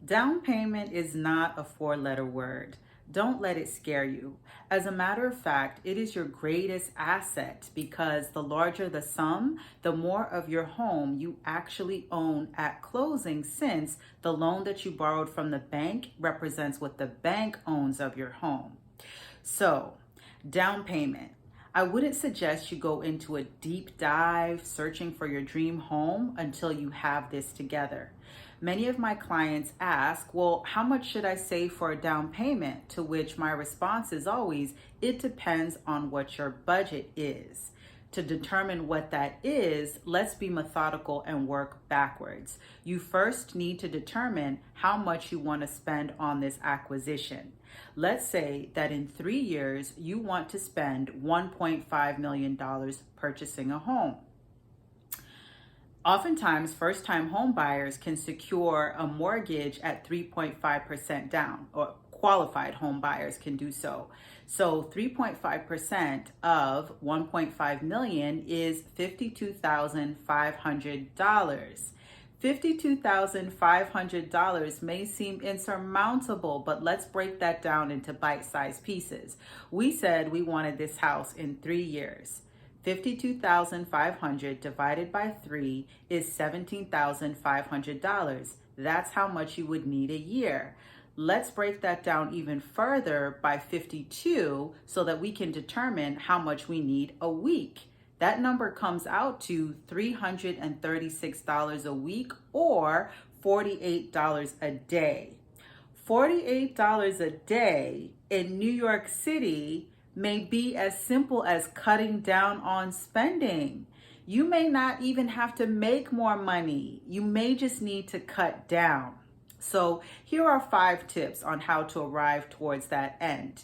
Down payment is not a four-letter word. Don't let it scare you. As a matter of fact, it is your greatest asset because the larger the sum, the more of your home you actually own at closing, since the loan that you borrowed from the bank represents what the bank owns of your home. So, down payment. I wouldn't suggest you go into a deep dive searching for your dream home until you have this together. Many of my clients ask, well, how much should I save for a down payment? To which my response is always, it depends on what your budget is. To determine what that is, let's be methodical and work backwards. You first need to determine how much you want to spend on this acquisition. Let's say that in 3 years, you want to spend $1.5 million purchasing a home. Oftentimes, first-time home buyers can secure a mortgage at 3.5% down, or qualified home buyers can do so. So 3.5% of 1.5 million is $52,500. $52,500 may seem insurmountable, but let's break that down into bite-sized pieces. We said we wanted this house in 3 years. 52,500 divided by 3 is $17,500. That's how much you would need a year. Let's break that down even further by 52 so that we can determine how much we need a week. That number comes out to $336 a week, or $48 a day. $48 a day in New York City may be as simple as cutting down on spending. You may not even have to make more money. You may just need to cut down. So here are 5 tips on how to arrive towards that end.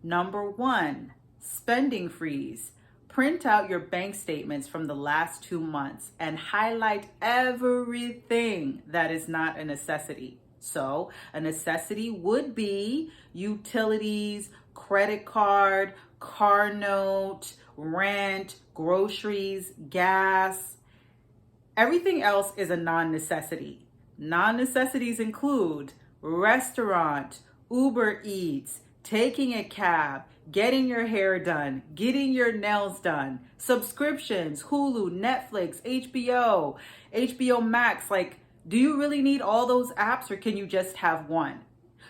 Number 1, spending freeze. Print out your bank statements from the last 2 months and highlight everything that is not a necessity. So a necessity would be utilities, credit card, car note, rent, groceries, gas. Everything else is a non-necessity. Non-necessities include restaurant, Uber Eats, taking a cab, getting your hair done, getting your nails done, subscriptions, Hulu, Netflix, HBO Max. Like, do you really need all those apps, or can you just have one?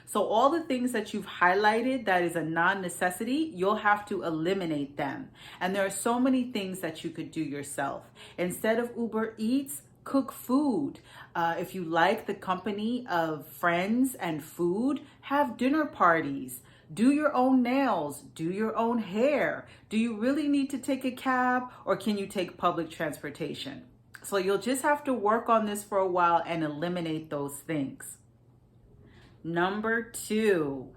So all the things that you've highlighted that is a non-necessity, you'll have to eliminate them. And there are so many things that you could do yourself. Instead of Uber Eats, cook food. If you like the company of friends and food, have dinner parties. Do your own nails, do your own hair. Do you really need to take a cab, or can you take public transportation? So you'll just have to work on this for a while and eliminate those things. Number 2,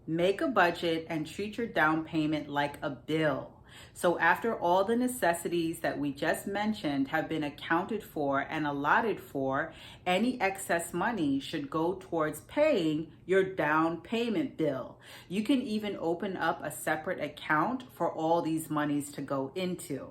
make a budget and treat your down payment like a bill. So after all the necessities that we just mentioned have been accounted for and allotted for, any excess money should go towards paying your down payment bill. You can even open up a separate account for all these monies to go into.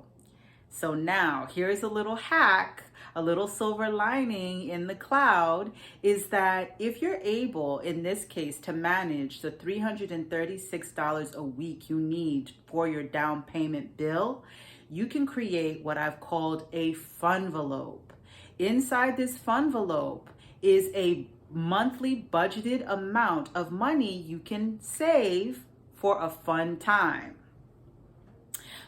So now here's a little hack, a little silver lining in the cloud, is that if you're able, in this case, to manage the $336 a week you need for your down payment bill, you can create what I've called a funvelope. Inside this funvelope is a monthly budgeted amount of money you can save for a fun time.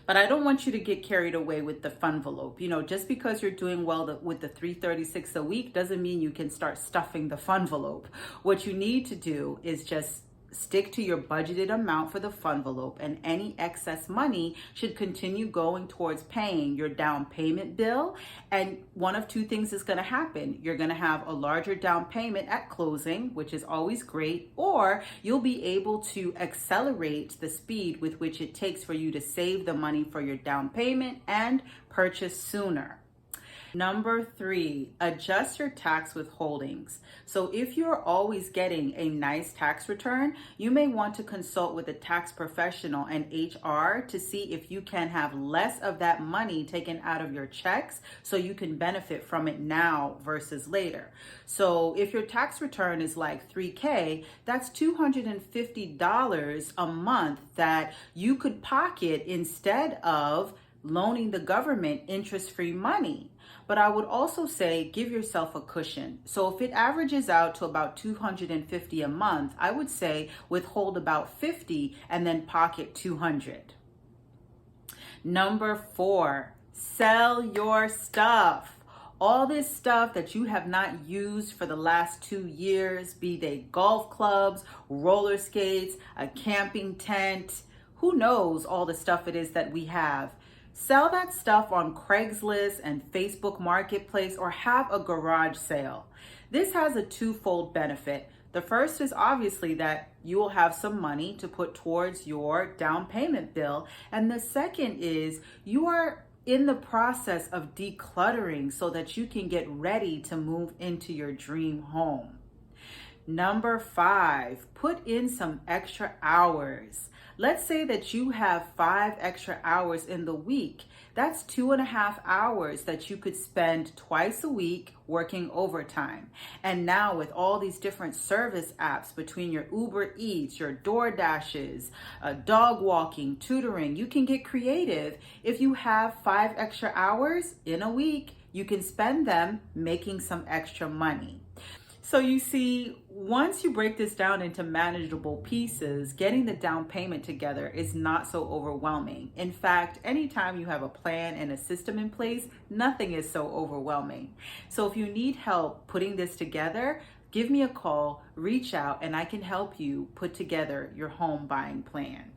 But I don't want you to get carried away with the funvelope. Just because you're doing well with the $336 a week doesn't mean you can start stuffing the funvelope. What you need to do is just stick to your budgeted amount for the funvelope, and any excess money should continue going towards paying your down payment bill. And one of 2 things is going to happen. You're going to have a larger down payment at closing, which is always great, or you'll be able to accelerate the speed with which it takes for you to save the money for your down payment and purchase sooner. Number 3, adjust your tax withholdings. So if you're always getting a nice tax return, you may want to consult with a tax professional and HR to see if you can have less of that money taken out of your checks so you can benefit from it now versus later. So if your tax return is like $3K, that's $250 a month that you could pocket instead of loaning the government interest-free money. But I would also say give yourself a cushion. So if it averages out to about $250 a month, I would say withhold about $50 and then pocket $200. Number 4, sell your stuff. All this stuff that you have not used for the last 2 years, be they golf clubs, roller skates, a camping tent, who knows all the stuff it is that we have. Sell that stuff on Craigslist and Facebook Marketplace or have a garage sale. This has a twofold benefit. The first is obviously that you will have some money to put towards your down payment bill. And the second is you are in the process of decluttering so that you can get ready to move into your dream home. Number 5, put in some extra hours. Let's say that you have 5 extra hours in the week. That's 2.5 hours that you could spend twice a week working overtime. And now with all these different service apps between your Uber Eats, your DoorDashes, dog walking, tutoring, you can get creative. If you have 5 extra hours in a week, you can spend them making some extra money. So you see, once you break this down into manageable pieces, getting the down payment together is not so overwhelming. In fact, anytime you have a plan and a system in place, nothing is so overwhelming. So if you need help putting this together, give me a call, reach out, and I can help you put together your home buying plan.